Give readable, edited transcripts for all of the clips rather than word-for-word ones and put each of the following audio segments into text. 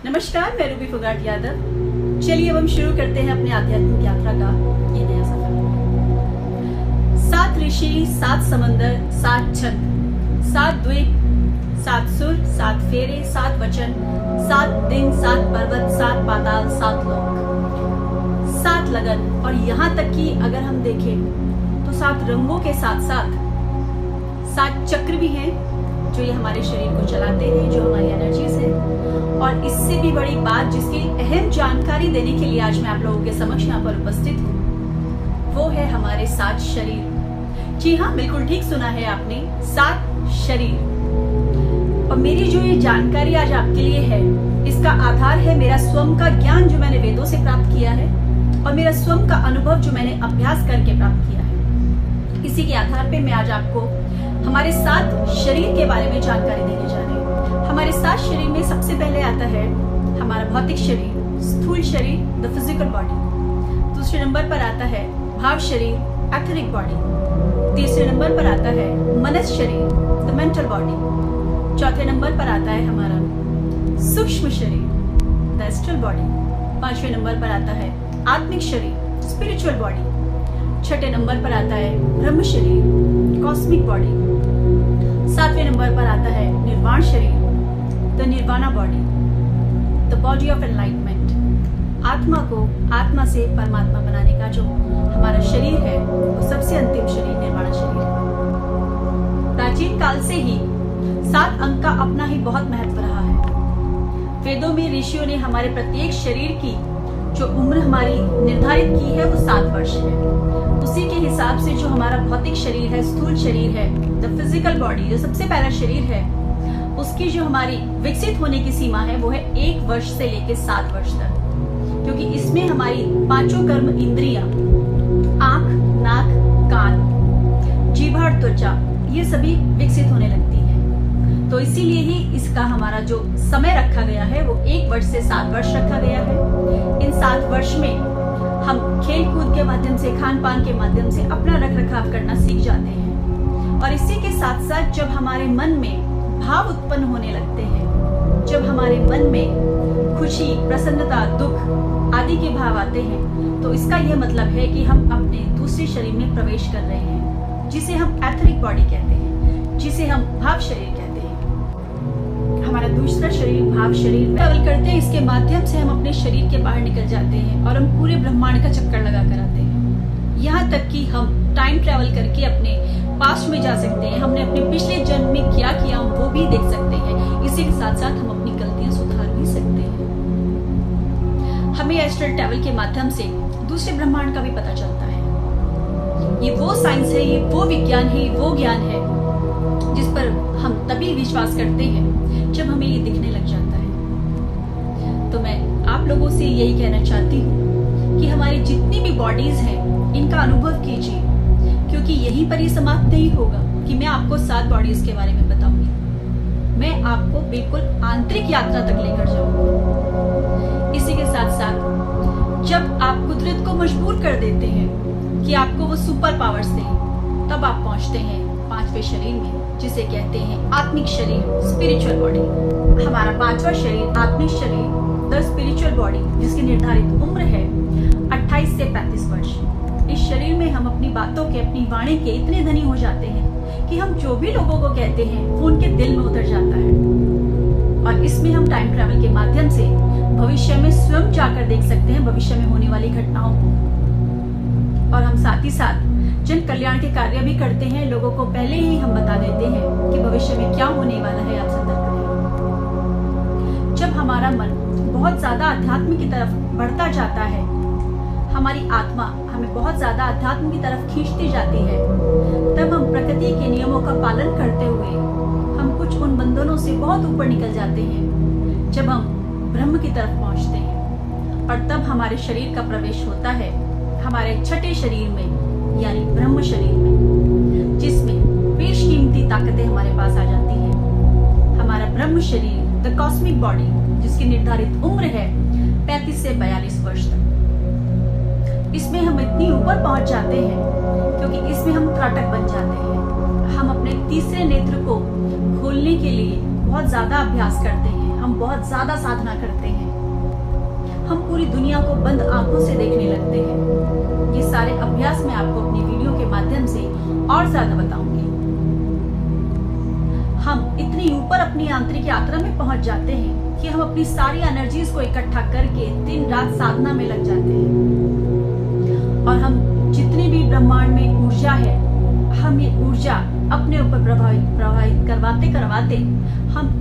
नमस्कार, मैं रूबी फोगाट यादव। चलिए अब हम शुरू करते हैं अपने आध्यात्मिक यात्रा का ये नया सफर। 7 ऋषि, 7 समंदर, 7 छंद, 7 द्वीप, 7 सुर, 7 फेरे, 7 वचन, 7 दिन, 7 पर्वत, 7 पाताल, 7 लोक, 7 लगन, और यहाँ तक कि अगर हम देखें तो 7 रंगों के साथ साथ 7 चक्र भी हैं जो ये हमारे शरीर को चलाते हैं, जो हमारी एनर्जीज है। और इससे भी बड़ी बात जिसकी अहम जानकारी देने के लिए आज मैं आप लोगों के समक्ष यहाँ पर उपस्थित हूँ, वो है हमारे 7 शरीर। जी हाँ, बिल्कुल ठीक सुना है आपने, 7 शरीर। और मेरी जो ये जानकारी आज आपके लिए है, इसका आधार है मेरा स्वयं का ज्ञान जो मैंने वेदों से प्राप्त किया है और मेरा स्वयं का अनुभव जो मैंने अभ्यास करके प्राप्त किया है। इसी के आधार पे मैं आज आपको हमारे 7 शरीर के बारे में जानकारी देने जा रही हूँ। हमारे 7 शरीर में सबसे पहले आता है हमारा भौतिक शरीर, स्थूल शरीर, द फिजिकल बॉडी। दूसरे नंबर पर आता है भाव शरीर, एथरिक बॉडी। तीसरे नंबर पर आता है मनस शरीर, द मेंटल बॉडी। चौथे नंबर पर आता है हमारा सूक्ष्म शरीर, द एस्ट्रल बॉडी। पांचवें नंबर पर आता है आत्मिक शरीर, स्पिरिचुअल बॉडी। छठे नंबर पर आता है ब्रह्म शरीर, कॉस्मिक बॉडी। सातवें नंबर पर आता है निर्वाण शरीर, the nirvana body, the body of enlightenment. आत्मा को आत्मा से परमात्मा बनाने का जो हमारा शरीर है वो सबसे अंतिम शरीर निर्वाणा शरीर है। प्राचीन काल से ही 7 अंक का अपना ही बहुत महत्व रहा है। वेदों में ऋषियों ने हमारे प्रत्येक शरीर की जो उम्र हमारी निर्धारित की है वो 7 वर्ष है। उसी के हिसाब से जो हमारा भौतिक शरीर है, स्थूल शरीर है, द फिजिकल बॉडी, जो सबसे पहला शरीर है, उसकी जो हमारी विकसित होने की सीमा है वो है 1 वर्ष से लेकर 7 वर्ष तक। क्योंकि इसमें हमारी 5 कर्म इंद्रियां, आंख, नाक, कान, जीभ और त्वचा, ये सभी विकसित होने लगती है। तो इसीलिए ही इसका हमारा जो समय रखा गया है वो 1 वर्ष से 7 वर्ष रखा गया है। इन 7 वर्ष में हम खेल कूद के माध्यम से, खान पान के माध्यम से अपना रख रखाव करना सीख जाते हैं। और इसी के साथ साथ जब हमारे मन में भाव उत्पन्न होने लगते हैं, जब हमारे मन में खुशी, प्रसन्नता, दुख आदि के भाव आते हैं, तो इसका यह मतलब है कि हम अपने दूसरे शरीर में प्रवेश कर रहे हैं, जिसे हम एथरिक बॉडी कहते हैं, जिसे हम भाव शरीर कहते हैं। हमारा दूसरा शरीर भाव शरीर ट्रैवल करते हैं, इसके माध्यम से हम अपने शरीर के बाहर निकल जाते हैं और हम पूरे ब्रह्मांड का चक्कर लगा कर आते हैं। यहाँ तक कि हम टाइम ट्रैवल करके अपने पास्ट में जा सकते हैं, हमने अपने पिछले जन्म में क्या किया हम वो भी देख सकते हैं। इसी के साथ साथ हम अपनी गलतियां सुधार भी सकते हैं। हमें एस्ट्रल ट्रैवल के माध्यम से दूसरे ब्रह्मांड का भी पता चलता है। ये वो साइंस है, ये वो विज्ञान है, ये वो ज्ञान है जिस पर हम तभी विश्वास करते हैं जब हमें ये दिखने लग जाता है। तो मैं आप लोगों से यही कहना चाहती हूँ कि हमारी जितनी भी बॉडीज हैं इनका अनुभव कीजिए, क्योंकि यहीं पर ही समाप्त नहीं होगा कि मैं आपको 7 बॉडीज के बारे में बताऊंगी। मैं आपको बिल्कुल आंतरिक यात्रा तक लेकर जाऊंगी। इसी के साथ साथ जब आप कुदरत को मजबूर कर देते हैं कि आपको वो सुपर पावर्स दें, तब आप पहुंचते हैं 5वें शरीर में, जिसे कहते हैं आत्मिक शरीर, स्पिरिचुअल बॉडी। हमारा 5वां शरीर आत्मिक शरीर, द स्पिरिचुअल बॉडी, जिसकी निर्धारित उम्र है 28 से 35 वर्ष। इस शरीर में हम अपनी बातों के, अपनी वाणी के इतने धनी हो जाते हैं कि हम जो भी लोगों को कहते हैं वो उनके दिल में उतर जाता है। और इसमें हम टाइम ट्रैवल के माध्यम से भविष्य में स्वयं जाकर देख सकते हैं भविष्य में होने वाली घटनाओं को। और हम साथ ही साथ जन कल्याण के कार्य भी करते हैं। लोगों को पहले ही हम बता देते हैं कि भविष्य में क्या होने वाला है, आप सतर्क रहें। जब हमारा मन बहुत ज्यादा अध्यात्म की तरफ बढ़ता जाता है, हमारी आत्मा हमें बहुत ज्यादा अध्यात्म की तरफ खींचती जाती है, तब हम प्रकृति के नियमों का पालन करते हुए हम कुछ उन बंधनों से बहुत ऊपर निकल जाते हैं। जब हम ब्रह्म की तरफ पहुंचते हैं और तब हमारे शरीर का प्रवेश होता है हमारे छठे शरीर में, यानी ब्रह्म शरीर में, जिसमें बेशकीमती ताकतें हमारे पास आ जाती हैं। हमारा ब्रह्म शरीर, द कॉस्मिक बॉडी, जिसकी निर्धारित उम्र है 35 से 42 वर्ष तक। इसमें हम इतनी ऊपर पहुंच जाते हैं क्योंकि इसमें हम त्राटक बन जाते हैं। हम अपने तीसरे नेत्र को खोलने के लिए बहुत ज्यादा अभ्यास करते हैं। हम बहुत ज्यादा साधना करते हैं, हम पूरी दुनिया को बंद आंखों से देखने लगते हैं। ये सारे अभ्यास मैं आपको अपनी वीडियो के माध्यम से और ज्यादा बताऊंगी। हम इतनी ऊपर अपनी आंतरिक यात्रा में पहुंच जाते हैं कि हम अपनी सारी एनर्जीज को इकट्ठा करके दिन रात साधना में लग जाते हैं, और हम जितनी भी ब्रह्मांड में ऊर्जा है, हम ये ऊर्जा अपने ऊपर प्रभावित करवाते हम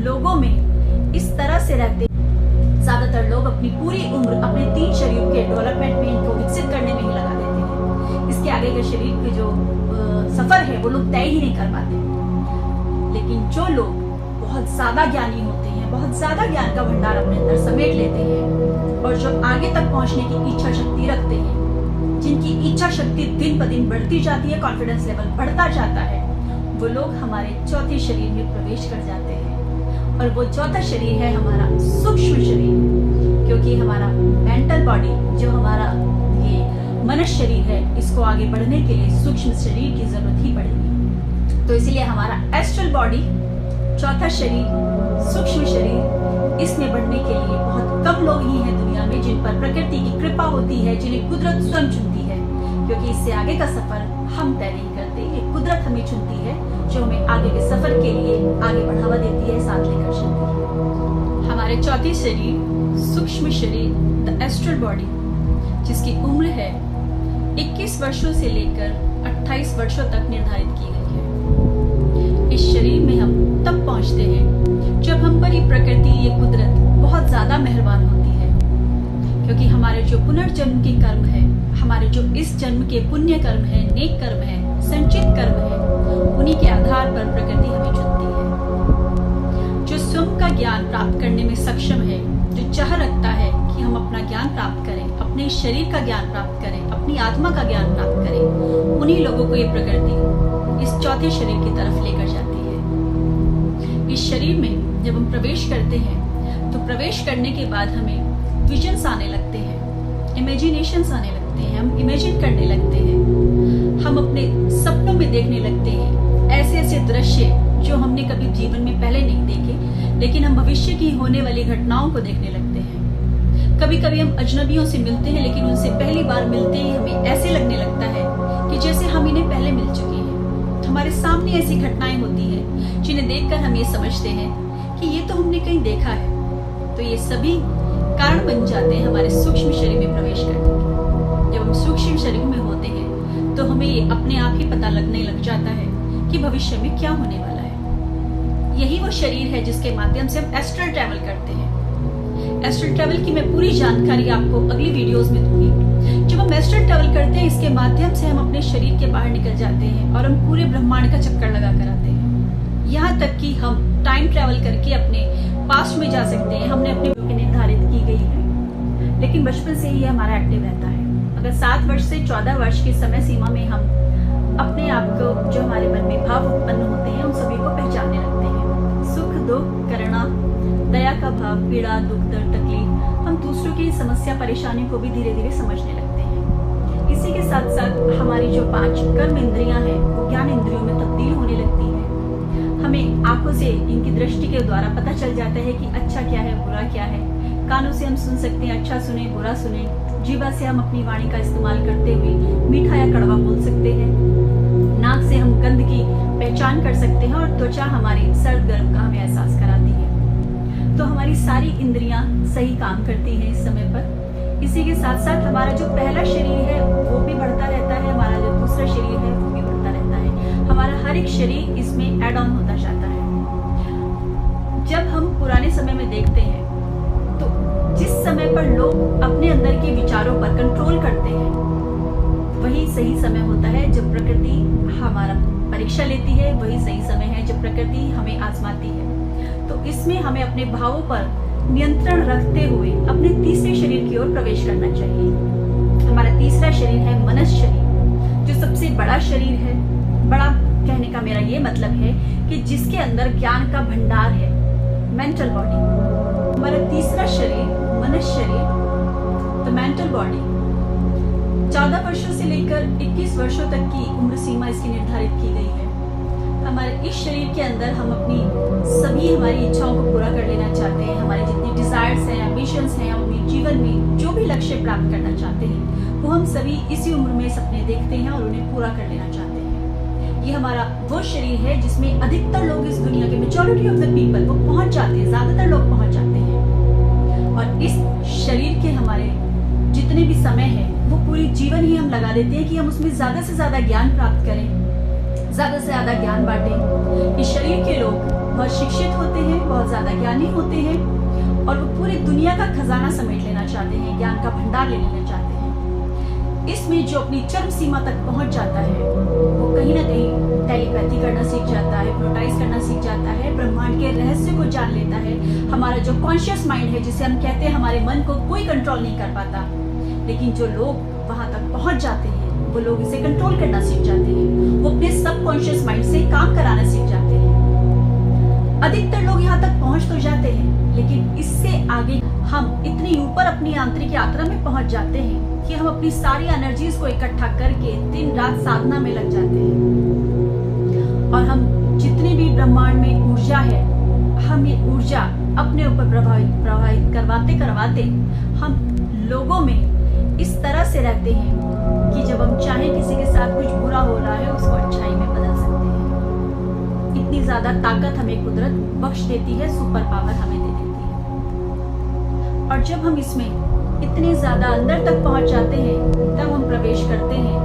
लोगों में इस तरह से रहते हैं। ज्यादातर लोग अपनी पूरी उम्र अपने 3 शरीर के डेवलपमेंट में, इनको विकसित करने में ही लगा देते हैं। इसके आगे के शरीर के जो सफर है वो लोग तय ही नहीं कर पाते। लेकिन जो लोग बहुत ज्यादा ज्ञानी होते हैं, बहुत ज्यादा ज्ञान का भंडार अपने अंदर समेट लेते हैं, और जो आगे तक पहुंचने की इच्छा शक्ति रखते हैं, जिनकी इच्छा शक्ति दिन ब दिन बढ़ती जाती है, कॉन्फिडेंस लेवल बढ़ता जाता है, वो लोग हमारे चौथे शरीर में प्रवेश कर जाते हैं। और वो चौथा शरीर है हमारा सूक्ष्म शरीर, क्योंकि हमारा मेंटल बॉडी, जो हमारा ये मनुष्य शरीर है, इसको आगे बढ़ने के लिए सूक्ष्म शरीर की जरूरत ही पड़ेगी। तो इसीलिए हमारा एस्ट्रल बॉडी, चौथा शरीर, सूक्ष्म शरीर, इसमें बढ़ने के लिए बहुत कम लोग ही हैं दुनिया में जिन पर प्रकृति की कृपा होती है, जिन्हें कुदरत स्वयं चुनती है, क्योंकि इससे आगे का सफर हम तय नहीं करते, ये कुदरत हमें चुनती है, जो हमें आगे के सफर के लिए आगे बढ़ावा देती है, साथ लेकर चलती है। हमारे चौथे शरीर, सूक्ष्म शरीर, द एस्ट्रल बॉडी, जिसकी उम्र है 21 वर्षों से लेकर 28 वर्षों तक निर्धारित की गई है। इस शरीर में हम तब पहुंचते हैं जब हम पर ये प्रकृति, ये कुदरत बहुत ज्यादा मेहरबान होती है, क्योंकि हमारे जो पुनर्जन्म के कर्म है, हमारे जो इस जन्म के पुण्य कर्म है, नेक कर्म है, संचित कर्म है, उन्हीं के आधार पर प्रकृति हमें चुनती है। जो स्वयं का ज्ञान प्राप्त करने में सक्षम है, जो चाह रखता है कि हम अपना ज्ञान प्राप्त करें, अपने शरीर का ज्ञान प्राप्त करें, अपनी आत्मा का ज्ञान प्राप्त करें, उन्हीं लोगों को ये प्रकृति इस चौथे शरीर की तरफ लेकर जाती है। इस शरीर में जब हम प्रवेश करते हैं, तो प्रवेश करने के बाद हमें विजन्स आने लगते हैं, इमेजिनेशंस आने लगते हैं, हम इमेजिन करने लगते हैं, हम अपने सपनों में देखने लगते हैं ऐसे ऐसे दृश्य जो हमने कभी जीवन में पहले नहीं देखे, लेकिन हम भविष्य की होने वाली घटनाओं को देखने लगते हैं। कभी कभी हम अजनबियों से मिलते हैं, लेकिन उनसे पहली बार मिलते ही हमें ऐसे लगने लगता है कि जैसे हम इन्हें पहले मिल चुके हैं। हमारे सामने ऐसी घटनाएं होती हैं जिन्हें देखकर हम ये समझते हैं कि ये तो हमने कहीं देखा है। तो ये सभी कारण बन जाते हैं हमारे सूक्ष्म शरीर में प्रवेश करने के। जब हम सूक्ष्म शरीर में होते हैं तो हमें ये अपने आप ही पता लगने लग जाता है कि भविष्य में क्या होने वाला है। यही वो शरीर है जिसके माध्यम से हम एस्ट्रल ट्रैवल करते हैं। एस्ट्रल ट्रैवल की मैं पूरी जानकारी आपको अगली वीडियोस में दूंगी। जब हम एस्ट्रल ट्रैवल करते हैं, इसके माध्यम से हम अपने शरीर के बाहर निकल जाते हैं और हम पूरे ब्रह्मांड का चक्कर लगा कर आते हैं। यहाँ तक कि हम टाइम ट्रैवल करके अपने पास्ट में जा सकते हैं। हमने अपने निर्धारित की गई है, लेकिन बचपन से ही हमारा एक्टिव रहता है। अगर 7 वर्ष से 14 वर्ष की समय सीमा में हम अपने आप को, जो हमारे मन में भाव उत्पन्न होते हैं, उन सभी को पहचानने लगते हैं। सुख, दुख, करुणा, दया का भाव, पीड़ा, दुख, दर्द, तकलीफ, हम दूसरों की समस्या, परेशानी को भी धीरे धीरे समझने लगते हैं। इसी के साथ साथ हमारी जो 5 कर्म इंद्रियां हैं, वो ज्ञान इंद्रियों में तब्दील होने लगती है। हमें आंखों से, इनकी दृष्टि के द्वारा पता चल जाता है कि अच्छा क्या है, बुरा क्या है। कानों से हम सुन सकते हैं, अच्छा सुने, बुरा सुने। जीवा से हम अपनी वाणी का इस्तेमाल करते हुए मीठा या कड़वा बोल सकते हैं। नाक से हम गंध की पहचान कर सकते हैं, और त्वचा हमारी सर्द गर्म का हमें एहसास कराती है। तो हमारी सारी इंद्रियां सही काम करती हैं इस समय पर। इसी के साथ साथ हमारा जो पहला शरीर है वो भी बढ़ता रहता है, हमारा जो दूसरा शरीर है वो भी बढ़ता रहता है। हमारा हर एक शरीर इसमें एड ऑन होता जाता है। जब हम पुराने समय में देखते हैं, तो जिस समय पर लोग अपने अंदर के विचारों पर कंट्रोल करते हैं, वही सही समय होता है जब प्रकृति हमारा परीक्षा लेती है। वही सही समय है जब प्रकृति हमें आजमाती है। तो इसमें हमें अपने भावों पर नियंत्रण रखते हुए अपने तीसरे शरीर की ओर प्रवेश करना चाहिए। हमारा तीसरा शरीर है मनुष्य शरीर, जो सबसे बड़ा शरीर है। बड़ा कहने का मेरा ये मतलब है कि जिसके अंदर ज्ञान का भंडार है, मेंटल बॉडी। हमारा तीसरा शरीर मनुष्य शरीर, द मेंटल बॉडी, 14 वर्षों से लेकर 21 वर्षों तक की उम्र सीमा इसकी निर्धारित की गई है। हमारे इस शरीर के अंदर हम अपनी सभी हमारी इच्छाओं को पूरा कर लेना चाहते हैं। हमारे जितनी डिजायर्स हैं, एम्बिशंस हैं, अपने जीवन में जो भी लक्ष्य प्राप्त करना चाहते हैं वो हम सभी इसी उम्र में सपने देखते हैं और उन्हें पूरा कर लेना चाहते हैं। ये हमारा वो शरीर है जिसमें अधिकतर लोग इस दुनिया के मेजॉरिटी ऑफ द पीपल वो पहुंच जाते हैं, ज्यादातर लोग पहुंच जाते हैं। और इस शरीर के हमारे जितने भी समय है वो पूरी जीवन ही हम लगा देते हैं कि हम उसमें ज्यादा से ज्यादा ज्ञान प्राप्त करें, ज्यादा से ज्यादा ज्ञान बांटें। इस शरीर के लोग बहुत शिक्षित होते हैं, बहुत ज्यादा ज्ञानी होते हैं और वो पूरी दुनिया का खजाना समेट लेना चाहते हैं, ज्ञान का भंडार ले लेना चाहते हैं। इसमें जो अपनी चरम सीमा तक पहुंच जाता है वो कहीं ना कहीं टेलीपैथी करना सीख जाता है, हिप्नोटाइज करना सीख जाता है, ब्रह्मांड के रहस्य को जान लेता है। हमारा जो कॉन्शियस माइंड है, जिसे हम कहते हैं हमारे मन को कोई कंट्रोल नहीं कर पाता, लेकिन जो लोग वहां तक पहुंच जाते हैं वो लोग इसे कंट्रोल करना सीख जाते हैं। वो अपने सबकॉन्शियस माइंड से काम कराना सीख जाते हैं। अधिकतर लोग यहाँ तक पहुंच तो जाते हैं, लेकिन इससे आगे हम इतनी ऊपर अपनी आंतरिक यात्रा में पहुंच जाते हैं कि हम अपनी सारी एनर्जीज को इकट्ठा करके दिन रात साधना में लग जाते हैं। और हम जितने भी ब्रह्मांड में ऊर्जा है, हम ये ऊर्जा अपने ऊपर प्रवाहित करवाते करवाते हम लोगों में इस तरह से रहते हैं कि जब हम चाहें किसी के साथ कुछ बुरा हो रहा है उसको अच्छाई में बदल सकते हैं। इतनी ज्यादा ताकत हमें कुदरत बख्श देती है, सुपर पावर हमें दे देती है। और जब हम इसमें इतने ज्यादा अंदर तक पहुंच जाते हैं तब हम प्रवेश करते हैं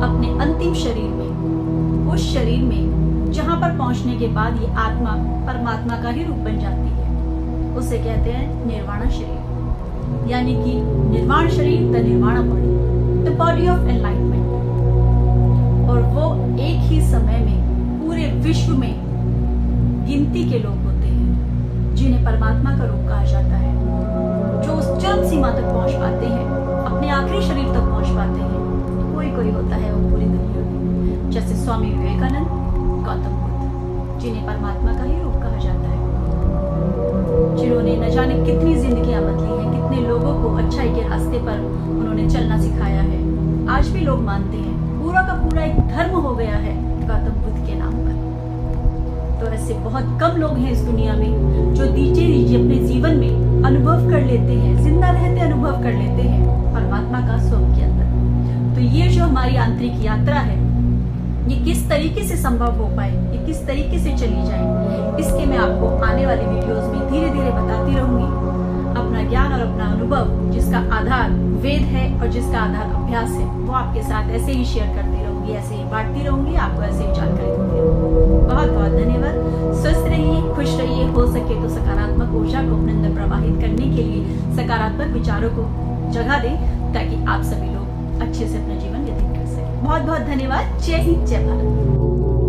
अपने अंतिम शरीर में, उस शरीर में जहां पर पहुंचने के बाद ये आत्मा परमात्मा का ही रूप बन जाती है। उसे कहते हैं निर्वाण शरीर, यानी कि निर्वाण शरीर, द निर्वाण body, the body of enlightenment. और वो एक ही समय में पूरे विश्व में गिनती के लोग होते हैं जिन्हें परमात्मा का रूप कहा जाता है, जो उस चरम सीमा तक पहुंच पाते हैं, अपने आखिरी शरीर तक पहुंच पाते हैं। कोई कोई होता है वो पूरी दुनिया में, जैसे स्वामी विवेकानंद, गौतम बुद्ध, जिन्हें परमात्मा का ही रूप कहा जाता है, जिन्होंने न जाने कितनी जिंदगियां बदली हैं, कितने लोगों को अच्छाई के रास्ते पर उन्होंने चलना सिखाया है। आज भी लोग मानते हैं, पूरा का पूरा एक धर्म हो गया है गौतम बुद्ध के नाम पर। तो ऐसे बहुत कम लोग हैं इस दुनिया में जो दीजिए अपने जीवन में अनुभव कर लेते हैं, जिंदा रहते अनुभव कर लेते हैं परमात्मा का स्वरूप के अंदर। तो ये जो हमारी आंतरिक यात्रा है, ये किस तरीके से संभव हो पाए, ये किस तरीके से चली जाए, इसके मैं आपको आने वाले वीडियोस में धीरे धीरे बताती रहूंगी। अपना ज्ञान और अपना अनुभव जिसका आधार वेद है और जिसका आधार अभ्यास है, वो आपके साथ ऐसे ही शेयर करती रहूंगी, ऐसे ही बांटती रहूंगी, आपको ऐसे ही जानकारी देती रहूंगी। बहुत बहुत धन्यवाद। स्वस्थ रहिए, खुश रहिए, हो सके तो सकारात्मक ऊर्जा को अपने अंदर प्रवाहित करने के लिए सकारात्मक विचारों को जगह दें, ताकि आप सभी लोग अच्छे से अपना जीवन व्यतीत कर सकें। बहुत बहुत धन्यवाद। जय हिंद, जय भारत।